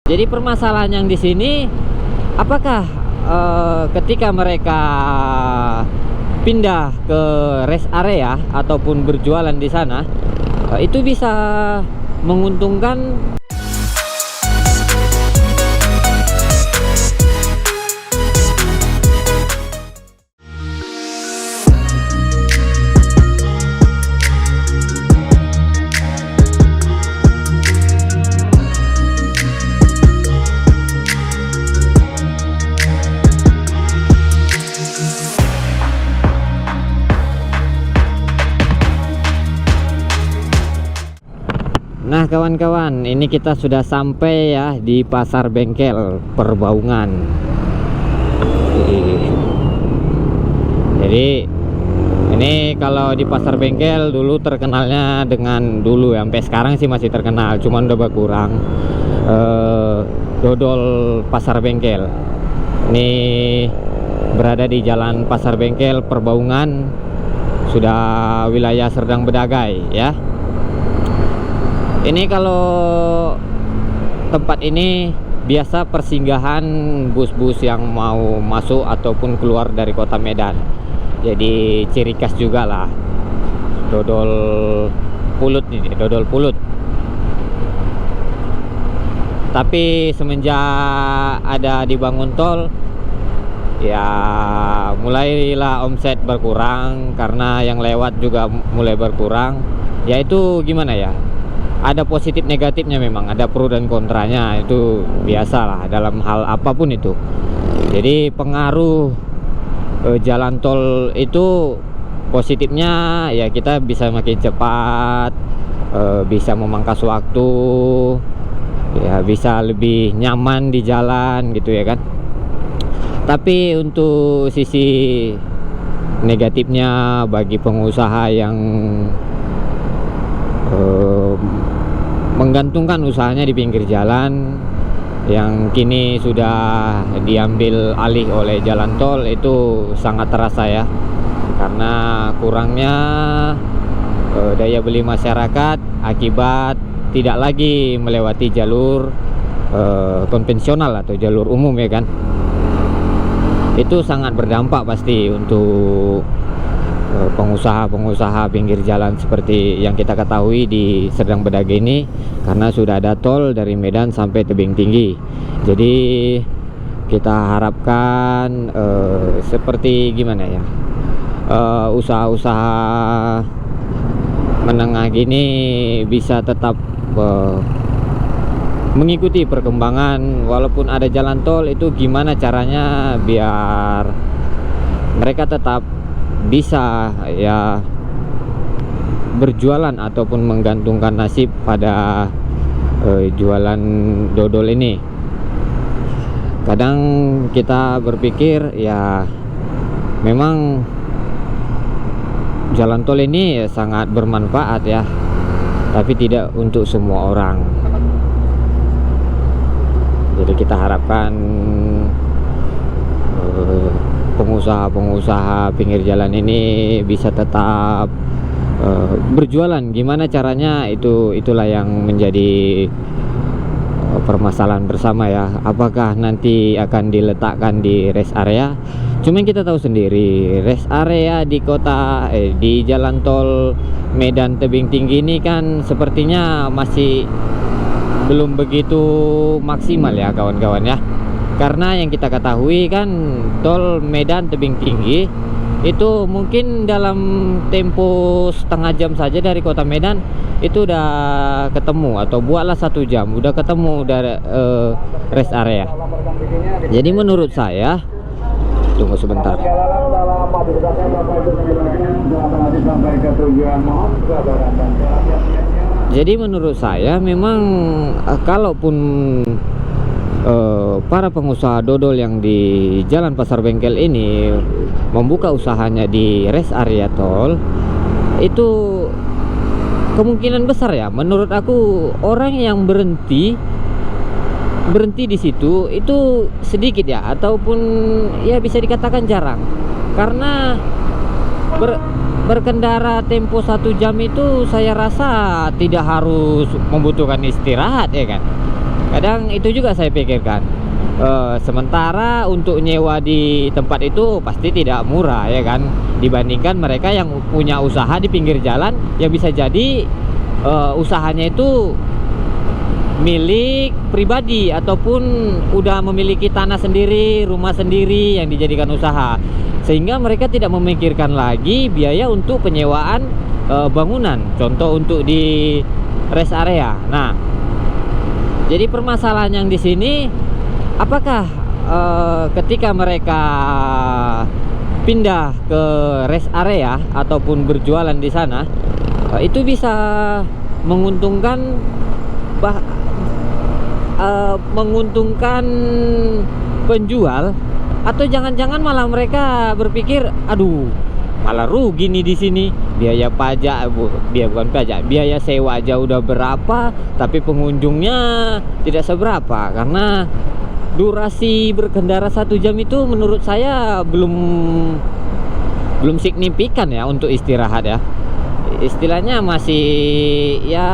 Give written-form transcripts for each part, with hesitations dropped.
Jadi permasalahan yang di sini, apakah ketika mereka pindah ke rest area ataupun berjualan di sana, itu bisa menguntungkan. Nah kawan-kawan, ini kita sudah sampai ya di pasar bengkel Perbaungan. Jadi ini kalau di pasar bengkel dulu terkenalnya dengan dulu ya, sampai sekarang sih masih terkenal, cuman udah berkurang. Dodol pasar bengkel ini berada di jalan pasar bengkel Perbaungan, sudah wilayah Serdang Bedagai ya. Ini kalau tempat ini biasa persinggahan bus-bus yang mau masuk ataupun keluar dari kota Medan. Jadi ciri khas juga lah dodol pulut ini, dodol pulut. Tapi semenjak ada dibangun tol, ya mulailah omset berkurang karena yang lewat juga mulai berkurang. Ya itu gimana ya? Ada positif negatifnya, memang ada pro dan kontranya, itu biasalah dalam hal apapun itu. Jadi pengaruh jalan tol itu positifnya ya kita bisa makin cepat, bisa memangkas waktu, ya bisa lebih nyaman di jalan gitu ya kan. Tapi untuk sisi negatifnya bagi pengusaha yang menggantungkan usahanya di pinggir jalan yang kini sudah diambil alih oleh jalan tol, itu sangat terasa ya, karena kurangnya daya beli masyarakat akibat tidak lagi melewati jalur konvensional atau jalur umum ya kan. Itu sangat berdampak pasti untuk pengusaha-pengusaha pinggir jalan seperti yang kita ketahui di Serdang Bedagai ini, karena sudah ada tol dari Medan sampai Tebing Tinggi. Jadi kita harapkan seperti gimana ya, usaha-usaha menengah gini bisa tetap mengikuti perkembangan. Walaupun ada jalan tol, itu gimana caranya biar mereka tetap bisa ya berjualan ataupun menggantungkan nasib pada jualan dodol ini. Kadang kita berpikir ya memang jalan tol ini sangat bermanfaat ya, tapi tidak untuk semua orang. Jadi kita harapkan pengusaha-pengusaha pinggir jalan ini bisa tetap berjualan. Gimana caranya, itulah yang menjadi permasalahan bersama ya. Apakah nanti akan diletakkan di rest area? Cuman kita tahu sendiri rest area di kota di jalan tol Medan Tebing Tinggi ini kan sepertinya masih belum begitu maksimal ya kawan-kawan ya. Karena yang kita ketahui kan tol Medan Tebing Tinggi itu mungkin dalam tempo setengah jam saja dari kota Medan itu udah ketemu, atau buatlah 1 jam udah ketemu dari rest area. Jadi menurut saya, tunggu sebentar. Jadi menurut saya memang kalaupun para pengusaha dodol yang di jalan pasar bengkel ini membuka usahanya di rest area tol, itu kemungkinan besar ya menurut aku orang yang berhenti di situ itu sedikit ya, ataupun ya bisa dikatakan jarang, karena berkendara tempo 1 jam itu saya rasa tidak harus membutuhkan istirahat ya kan. Kadang itu juga saya pikirkan. Sementara untuk nyewa di tempat itu pasti tidak murah ya kan, dibandingkan mereka yang punya usaha di pinggir jalan yang bisa jadi usahanya itu milik pribadi ataupun udah memiliki tanah sendiri, rumah sendiri yang dijadikan usaha, sehingga mereka tidak memikirkan lagi biaya untuk penyewaan bangunan, contoh untuk di rest area. Nah, jadi permasalahan yang di sini, apakah ketika mereka pindah ke rest area ataupun berjualan di sana itu bisa menguntungkan menguntungkan penjual, atau jangan-jangan malah mereka berpikir, aduh, malah rugi nih di sini, biaya pajak, bukan pajak, biaya sewa aja udah berapa, tapi pengunjungnya tidak seberapa, karena durasi berkendara 1 jam itu menurut saya belum signifikan ya untuk istirahat ya. Istilahnya masih ya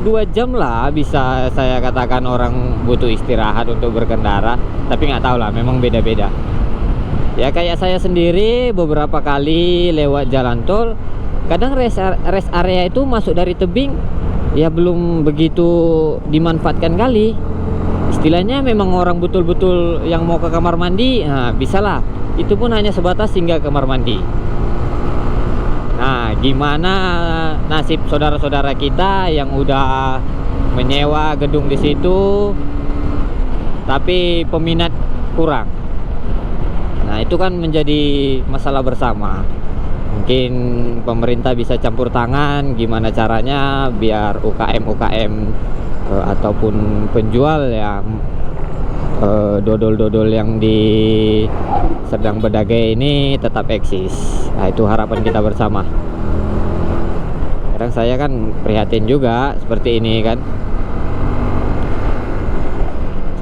2 jam lah bisa saya katakan orang butuh istirahat untuk berkendara, tapi nggak tahu lah, memang beda-beda ya. Kayak saya sendiri beberapa kali lewat jalan tol, kadang rest area itu masuk dari tebing ya belum begitu dimanfaatkan kali. Istilahnya memang orang betul-betul yang mau ke kamar mandi, nah bisalah, itu pun hanya sebatas hingga kamar mandi. Nah, gimana nasib saudara-saudara kita yang udah menyewa gedung di situ tapi peminat kurang? Nah, itu kan menjadi masalah bersama. Mungkin pemerintah bisa campur tangan, gimana caranya biar UKM ataupun penjual yang dodol-dodol yang di sedang berdagai ini tetap eksis. Nah, itu harapan kita bersama. Kadang saya kan prihatin juga seperti ini kan,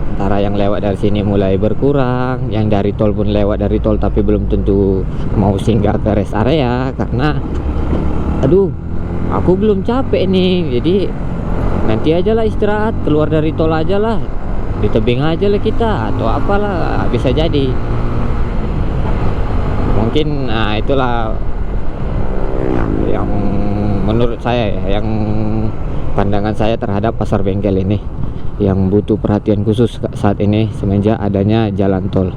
sementara yang lewat dari sini mulai berkurang, yang dari tol pun lewat dari tol tapi belum tentu mau singgah ke rest area, karena aduh, aku belum capek nih, jadi nanti aja lah istirahat, keluar dari tol aja lah, di tebing aja lah kita, atau apalah, bisa jadi. Mungkin itulah yang menurut saya ya, yang pandangan saya terhadap pasar bengkel ini yang butuh perhatian khusus saat ini semenjak adanya jalan tol.